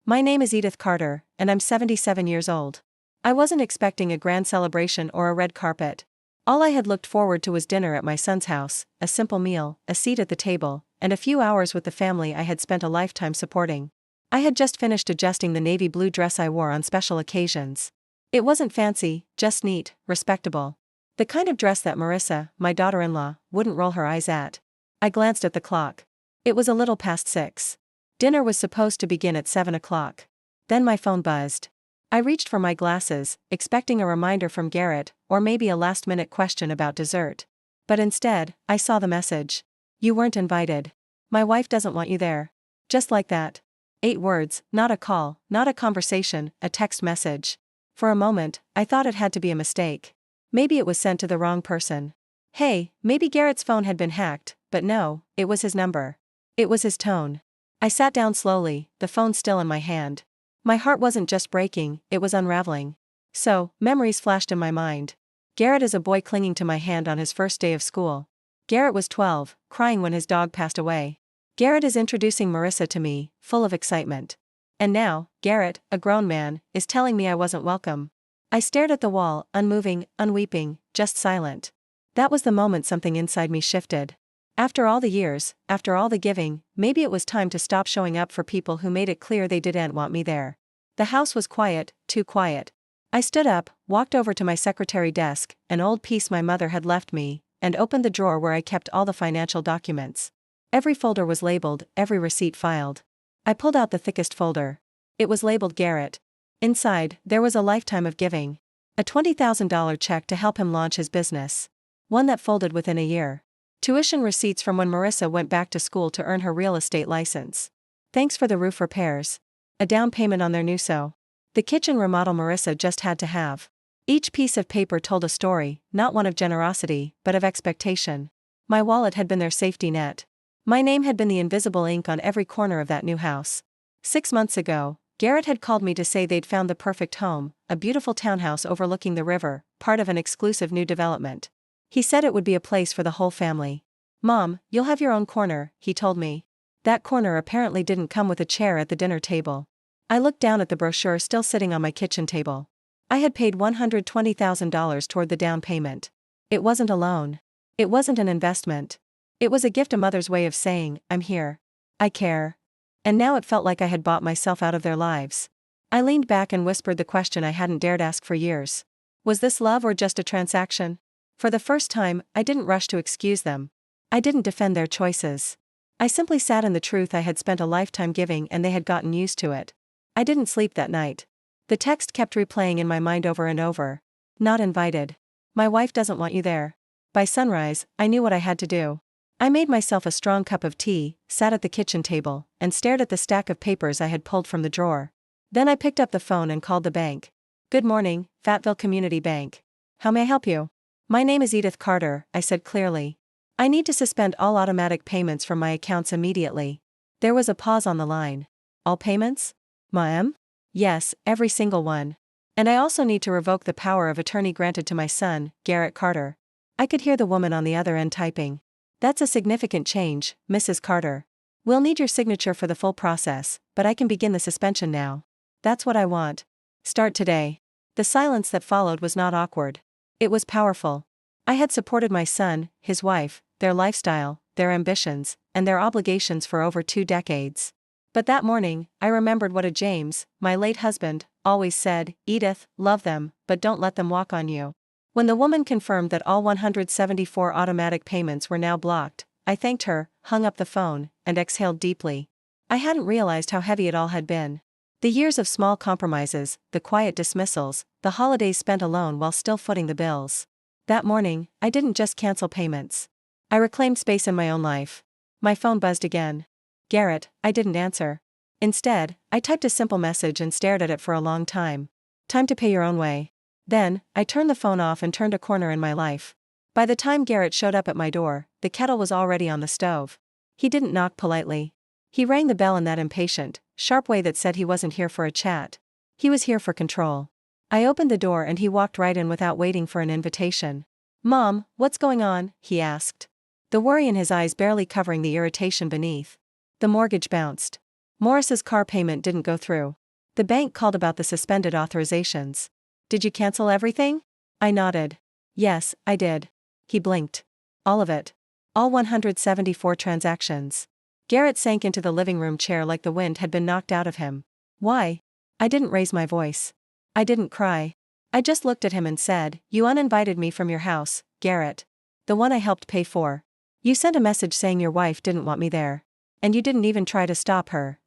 My name is Edith Carter, and I'm 77 years old. I wasn't expecting a grand celebration or a red carpet. All I had looked forward to was dinner at my son's house, a simple meal, a seat at the table, and a few hours with the family I had spent a lifetime supporting. I had just finished adjusting the navy blue dress I wore on special occasions. It wasn't fancy, just neat, respectable. The kind of dress that Marissa, my daughter-in-law, wouldn't roll her eyes at. I glanced at the clock. It was a little past 6. Dinner was supposed to begin at 7 o'clock. Then my phone buzzed. I reached for my glasses, expecting a reminder from Garrett, or maybe a last-minute question about dessert. But instead, I saw the message. You weren't invited. My wife doesn't want you there. Just like that. 8 words, not a call, not a conversation, a text message. For a moment, I thought it had to be a mistake. Maybe it was sent to the wrong person. Hey, maybe Garrett's phone had been hacked, but no, it was his number. It was his tone. I sat down slowly, the phone still in my hand. My heart wasn't just breaking, it was unraveling. So, memories flashed in my mind. Garrett is a boy clinging to my hand on his first day of school. Garrett was 12, crying when his dog passed away. Garrett is introducing Marissa to me, full of excitement. And now, Garrett, a grown man, is telling me I wasn't welcome. I stared at the wall, unmoving, unweeping, just silent. That was the moment something inside me shifted. After all the years, after all the giving, maybe it was time to stop showing up for people who made it clear they didn't want me there. The house was quiet, too quiet. I stood up, walked over to my secretary desk, an old piece my mother had left me, and opened the drawer where I kept all the financial documents. Every folder was labeled, every receipt filed. I pulled out the thickest folder. It was labeled Garrett. Inside, there was a lifetime of giving. A $20,000 check to help him launch his business. One that folded within a year. Tuition receipts from when Marissa went back to school to earn her real estate license. Thanks for the roof repairs. A down payment on their new sew. The kitchen remodel Marissa just had to have. Each piece of paper told a story, not one of generosity, but of expectation. My wallet had been their safety net. My name had been the invisible ink on every corner of that new house. 6 months ago, Garrett had called me to say they'd found the perfect home, a beautiful townhouse overlooking the river, part of an exclusive new development. He said it would be a place for the whole family. Mom, you'll have your own corner, he told me. That corner apparently didn't come with a chair at the dinner table. I looked down at the brochure still sitting on my kitchen table. I had paid $120,000 toward the down payment. It wasn't a loan. It wasn't an investment. It was a gift, a mother's way of saying, I'm here. I care. And now it felt like I had bought myself out of their lives. I leaned back and whispered the question I hadn't dared ask for years. Was this love or just a transaction? For the first time, I didn't rush to excuse them. I didn't defend their choices. I simply sat in the truth I had spent a lifetime giving and they had gotten used to it. I didn't sleep that night. The text kept replaying in my mind over and over. Not invited. My wife doesn't want you there. By sunrise, I knew what I had to do. I made myself a strong cup of tea, sat at the kitchen table, and stared at the stack of papers I had pulled from the drawer. Then I picked up the phone and called the bank. Good morning, Fayetteville Community Bank. How may I help you? My name is Edith Carter, I said clearly. I need to suspend all automatic payments from my accounts immediately. There was a pause on the line. All payments? Ma'am? Yes, every single one. And I also need to revoke the power of attorney granted to my son, Garrett Carter. I could hear the woman on the other end typing. That's a significant change, Mrs. Carter. We'll need your signature for the full process, but I can begin the suspension now. That's what I want. Start today. The silence that followed was not awkward. It was powerful. I had supported my son, his wife, their lifestyle, their ambitions, and their obligations for over 2 decades. But that morning, I remembered what James, my late husband, always said, Edith, love them, but don't let them walk on you. When the woman confirmed that all 174 automatic payments were now blocked, I thanked her, hung up the phone, and exhaled deeply. I hadn't realized how heavy it all had been. The years of small compromises, the quiet dismissals, the holidays spent alone while still footing the bills. That morning, I didn't just cancel payments. I reclaimed space in my own life. My phone buzzed again. Garrett, I didn't answer. Instead, I typed a simple message and stared at it for a long time. Time to pay your own way. Then, I turned the phone off and turned a corner in my life. By the time Garrett showed up at my door, the kettle was already on the stove. He didn't knock politely. He rang the bell in that impatient, sharp way that said he wasn't here for a chat. He was here for control. I opened the door and he walked right in without waiting for an invitation. Mom, what's going on? He asked. The worry in his eyes barely covering the irritation beneath. The mortgage bounced. Morris's car payment didn't go through. The bank called about the suspended authorizations. Did you cancel everything? I nodded. Yes, I did. He blinked. All of it. All 174 transactions. Garrett sank into the living room chair like the wind had been knocked out of him. Why? I didn't raise my voice. I didn't cry. I just looked at him and said, "You uninvited me from your house, Garrett. The one I helped pay for. You sent a message saying your wife didn't want me there. And you didn't even try to stop her."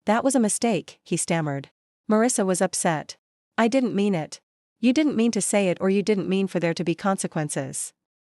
"That was a mistake," he stammered. Marissa was upset. "I didn't mean it. You didn't mean to say it, or you didn't mean for there to be consequences?"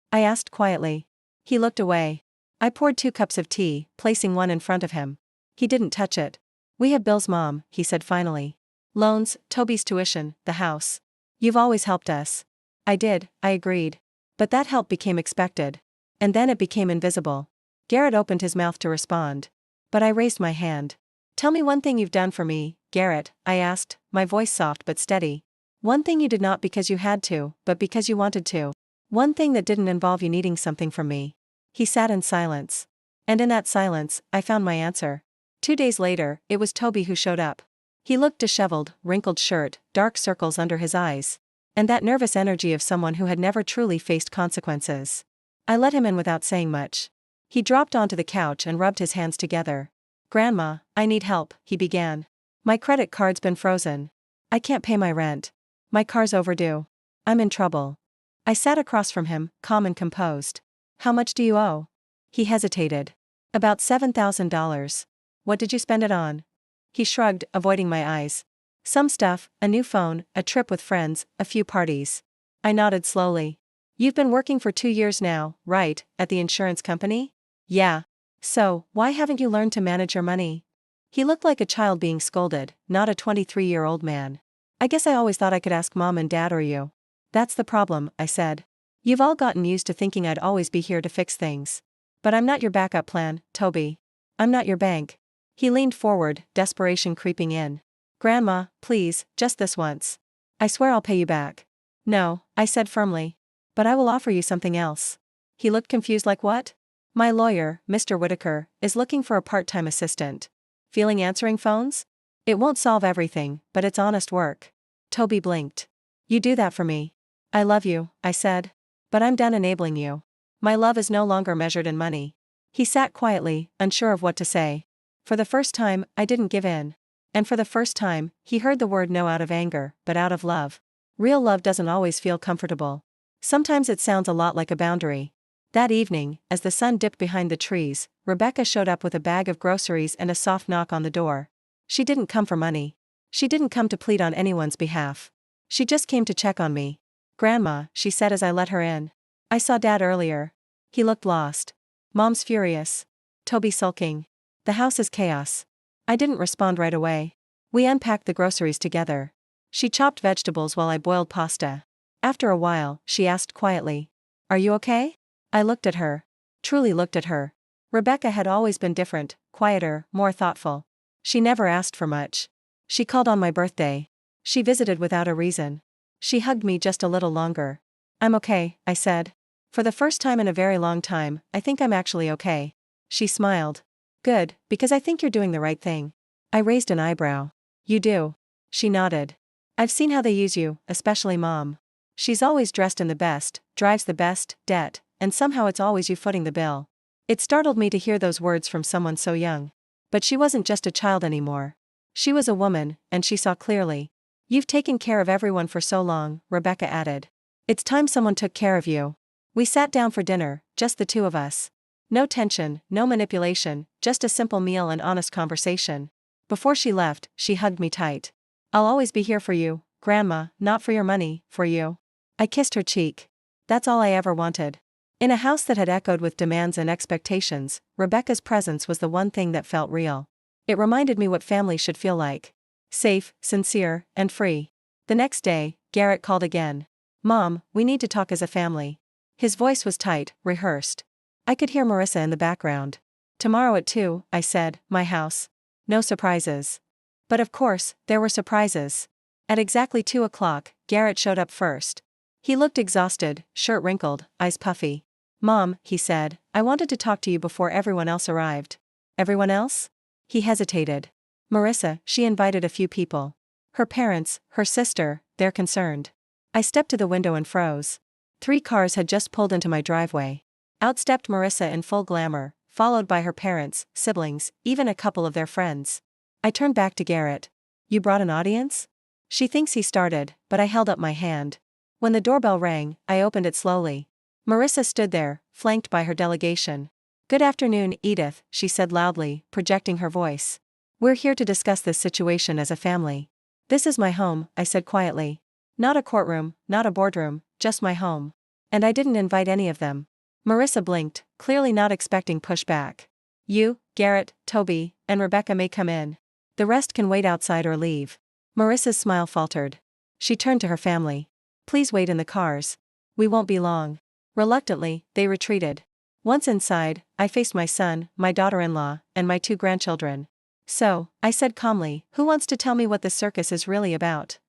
I asked quietly. He looked away. I poured 2 cups of tea, placing one in front of him. He didn't touch it. "We have bills, Mom," he said finally. "Loans, Toby's tuition, the house. You've always helped us." I did, I agreed. But that help became expected. And then it became invisible. Garrett opened his mouth to respond. But I raised my hand. "Tell me one thing you've done for me, Garrett," I asked, my voice soft but steady. "One thing you did not because you had to, but because you wanted to. One thing that didn't involve you needing something from me." He sat in silence. And in that silence, I found my answer. 2 days later, it was Toby who showed up. He looked disheveled, wrinkled shirt, dark circles under his eyes. And that nervous energy of someone who had never truly faced consequences. I let him in without saying much. He dropped onto the couch and rubbed his hands together. "Grandma, I need help," he began. "My credit card's been frozen. I can't pay my rent. My car's overdue. I'm in trouble." I sat across from him, calm and composed. "How much do you owe?" He hesitated. "About $7,000. What did you spend it on?" He shrugged, avoiding my eyes. "Some stuff, a new phone, a trip with friends, a few parties." I nodded slowly. "You've been working for 2 years now, right, at the insurance company?" "Yeah. So, why haven't you learned to manage your money?" He looked like a child being scolded, not a 23-year-old man. "I guess I always thought I could ask Mom and Dad or you." "That's the problem," I said. "You've all gotten used to thinking I'd always be here to fix things. But I'm not your backup plan, Toby. I'm not your bank." He leaned forward, desperation creeping in. "Grandma, please, just this once. I swear I'll pay you back." "No," I said firmly. "But I will offer you something else." He looked confused like what? "My lawyer, Mr. Whitaker, is looking for a part-time assistant. Feeling answering phones? It won't solve everything, but it's honest work." Toby blinked. "You do that for me." "I love you," I said. "But I'm done enabling you. My love is no longer measured in money." He sat quietly, unsure of what to say. For the first time, I didn't give in. And for the first time, he heard the word no out of anger, but out of love. Real love doesn't always feel comfortable. Sometimes it sounds a lot like a boundary. That evening, as the sun dipped behind the trees, Rebecca showed up with a bag of groceries and a soft knock on the door. She didn't come for money. She didn't come to plead on anyone's behalf. She just came to check on me. "Grandma," she said as I let her in. "I saw Dad earlier. He looked lost. Mom's furious. Toby sulking. The house is chaos." I didn't respond right away. We unpacked the groceries together. She chopped vegetables while I boiled pasta. After a while, she asked quietly, "Are you okay?" I looked at her. Truly looked at her. Rebecca had always been different, quieter, more thoughtful. She never asked for much. She called on my birthday. She visited without a reason. She hugged me just a little longer. "I'm okay," I said. "For the first time in a very long time, I think I'm actually okay." She smiled. "Good, because I think you're doing the right thing." I raised an eyebrow. "You do?" She nodded. "I've seen how they use you, especially Mom. She's always dressed in the best, drives the best, debt, and somehow it's always you footing the bill." It startled me to hear those words from someone so young. But she wasn't just a child anymore. She was a woman, and she saw clearly. "You've taken care of everyone for so long," Rebecca added. "It's time someone took care of you." We sat down for dinner, just the 2 of us. No tension, no manipulation, just a simple meal and honest conversation. Before she left, she hugged me tight. "I'll always be here for you, Grandma, not for your money, for you." I kissed her cheek. That's all I ever wanted. In a house that had echoed with demands and expectations, Rebecca's presence was the one thing that felt real. It reminded me what family should feel like. Safe, sincere, and free. The next day, Garrett called again. "Mom, we need to talk as a family." His voice was tight, rehearsed. I could hear Marissa in the background. "Tomorrow at 2, I said, "my house. No surprises." But of course, there were surprises. At exactly 2 o'clock, Garrett showed up first. He looked exhausted, shirt wrinkled, eyes puffy. "Mom," he said, "I wanted to talk to you before everyone else arrived." "Everyone else?" He hesitated. Marissa, she invited a few people. Her parents, her sister, they're concerned. I stepped to the window and froze. 3 cars had just pulled into my driveway. Out stepped Marissa in full glamour, followed by her parents, siblings, even a couple of their friends. I turned back to Garrett. You brought an audience? She thinks he started, but I held up my hand. When the doorbell rang, I opened it slowly. Marissa stood there, flanked by her delegation. Good afternoon, Edith, she said loudly, projecting her voice. We're here to discuss this situation as a family. This is my home, I said quietly. Not a courtroom, not a boardroom, just my home. And I didn't invite any of them. Marissa blinked, clearly not expecting pushback. You, Garrett, Toby, and Rebecca may come in. The rest can wait outside or leave. Marissa's smile faltered. She turned to her family. Please wait in the cars. We won't be long. Reluctantly, they retreated. Once inside, I faced my son, my daughter-in-law, and my 2 grandchildren. So, I said calmly, who wants to tell me what this circus is really about?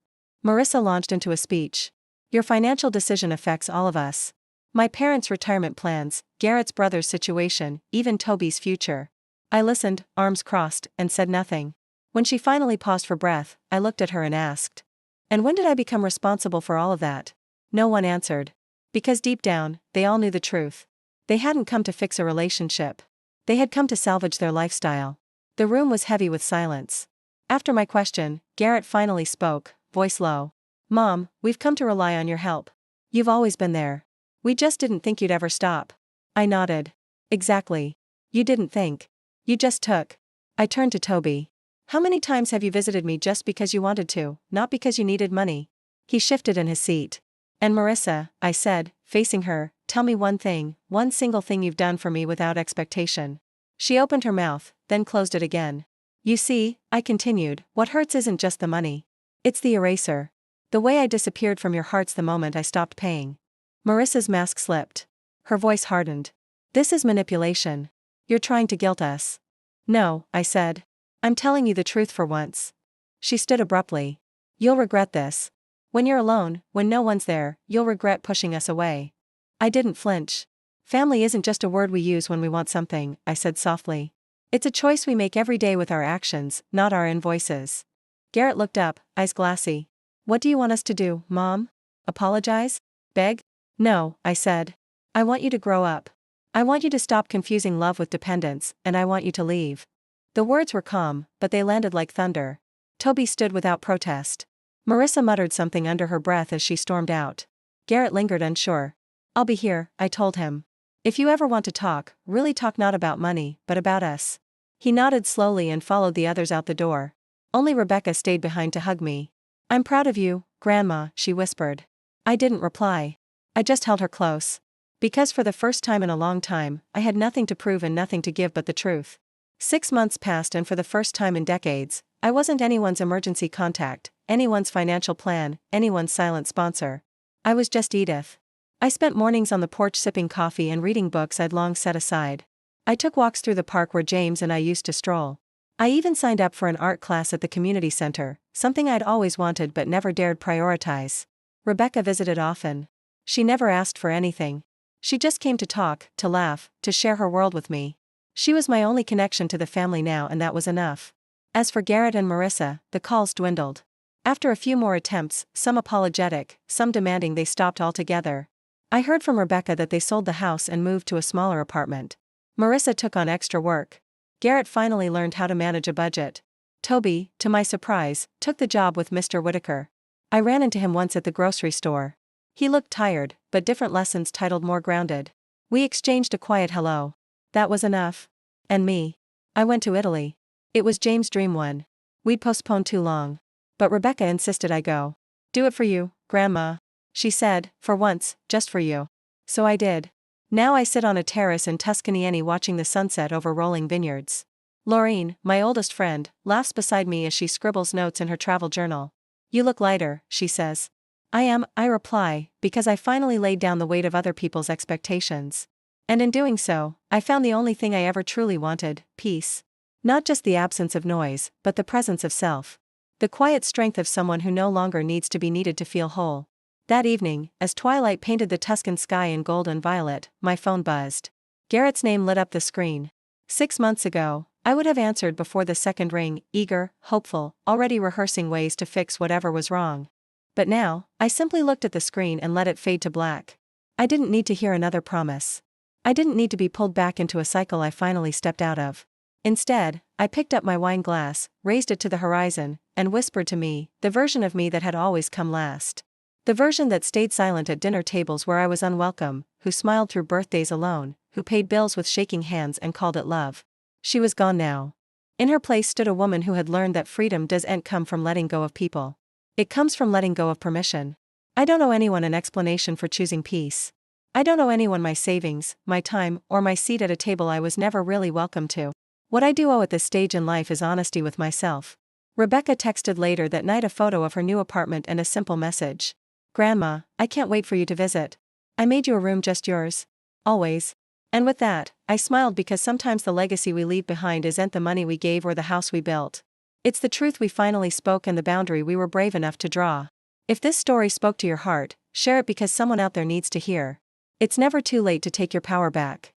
Marissa launched into a speech. Your financial decision affects all of us. My parents' retirement plans, Garrett's brother's situation, even Toby's future. I listened, arms crossed, and said nothing. When she finally paused for breath, I looked at her and asked. And when did I become responsible for all of that? No one answered. Because deep down, they all knew the truth. They hadn't come to fix a relationship. They had come to salvage their lifestyle. The room was heavy with silence. After my question, Garrett finally spoke, voice low. Mom, we've come to rely on your help. You've always been there. We just didn't think you'd ever stop. I nodded. Exactly. You didn't think. You just took. I turned to Toby. How many times have you visited me just because you wanted to, not because you needed money? He shifted in his seat. And Marissa, I said, facing her, tell me one thing, one single thing you've done for me without expectation. She opened her mouth, then closed it again. You see, I continued, what hurts isn't just the money. It's the eraser. The way I disappeared from your hearts the moment I stopped paying. Marissa's mask slipped. Her voice hardened. This is manipulation. You're trying to guilt us. No, I said. I'm telling you the truth for once. She stood abruptly. You'll regret this. When you're alone, when no one's there, you'll regret pushing us away. I didn't flinch. Family isn't just a word we use when we want something, I said softly. It's a choice we make every day with our actions, not our invoices. Garrett looked up, eyes glassy. What do you want us to do, Mom? Apologize? Beg? No, I said. I want you to grow up. I want you to stop confusing love with dependence, and I want you to leave. The words were calm, but they landed like thunder. Toby stood without protest. Marissa muttered something under her breath as she stormed out. Garrett lingered unsure. I'll be here, I told him. If you ever want to talk, really talk not about money, but about us. He nodded slowly and followed the others out the door. Only Rebecca stayed behind to hug me. I'm proud of you, Grandma, she whispered. I didn't reply. I just held her close. Because for the first time in a long time, I had nothing to prove and nothing to give but the truth. 6 months passed and for the first time in decades, I wasn't anyone's emergency contact, anyone's financial plan, anyone's silent sponsor. I was just Edith. I spent mornings on the porch sipping coffee and reading books I'd long set aside. I took walks through the park where James and I used to stroll. I even signed up for an art class at the community center, something I'd always wanted but never dared prioritize. Rebecca visited often. She never asked for anything. She just came to talk, to laugh, to share her world with me. She was my only connection to the family now, and that was enough. As for Garrett and Marissa, the calls dwindled. After a few more attempts, some apologetic, some demanding they stopped altogether. I heard from Rebecca that they sold the house and moved to a smaller apartment. Marissa took on extra work. Garrett finally learned how to manage a budget. Toby, to my surprise, took the job with Mr. Whitaker. I ran into him once at the grocery store. He looked tired, but different lessons titled more grounded. We exchanged a quiet hello. That was enough. And me. I went to Italy. It was James' dream one. We'd postponed too long. But Rebecca insisted I go. Do it for you, Grandma. She said, for once, just for you. So I did. Now I sit on a terrace in Tuscany watching the sunset over rolling vineyards. Laureen, my oldest friend, laughs beside me as she scribbles notes in her travel journal. You look lighter, she says. I am, I reply, because I finally laid down the weight of other people's expectations. And in doing so, I found the only thing I ever truly wanted, peace. Not just the absence of noise, but the presence of self. The quiet strength of someone who no longer needs to be needed to feel whole. That evening, as twilight painted the Tuscan sky in gold and violet, my phone buzzed. Garrett's name lit up the screen. 6 months ago, I would have answered before the second ring, eager, hopeful, already rehearsing ways to fix whatever was wrong. But now, I simply looked at the screen and let it fade to black. I didn't need to hear another promise. I didn't need to be pulled back into a cycle I finally stepped out of. Instead, I picked up my wine glass, raised it to the horizon, and whispered to me, the version of me that had always come last. The version that stayed silent at dinner tables where I was unwelcome, who smiled through birthdays alone, who paid bills with shaking hands and called it love. She was gone now. In her place stood a woman who had learned that freedom doesn't come from letting go of people. It comes from letting go of permission. I don't owe anyone an explanation for choosing peace. I don't owe anyone my savings, my time, or my seat at a table I was never really welcome to. What I do owe at this stage in life is honesty with myself. Rebecca texted later that night a photo of her new apartment and a simple message. Grandma, I can't wait for you to visit. I made you a room just yours. Always. And with that, I smiled because sometimes the legacy we leave behind isn't the money we gave or the house we built. It's the truth we finally spoke and the boundary we were brave enough to draw. If this story spoke to your heart, share it because someone out there needs to hear. It's never too late to take your power back.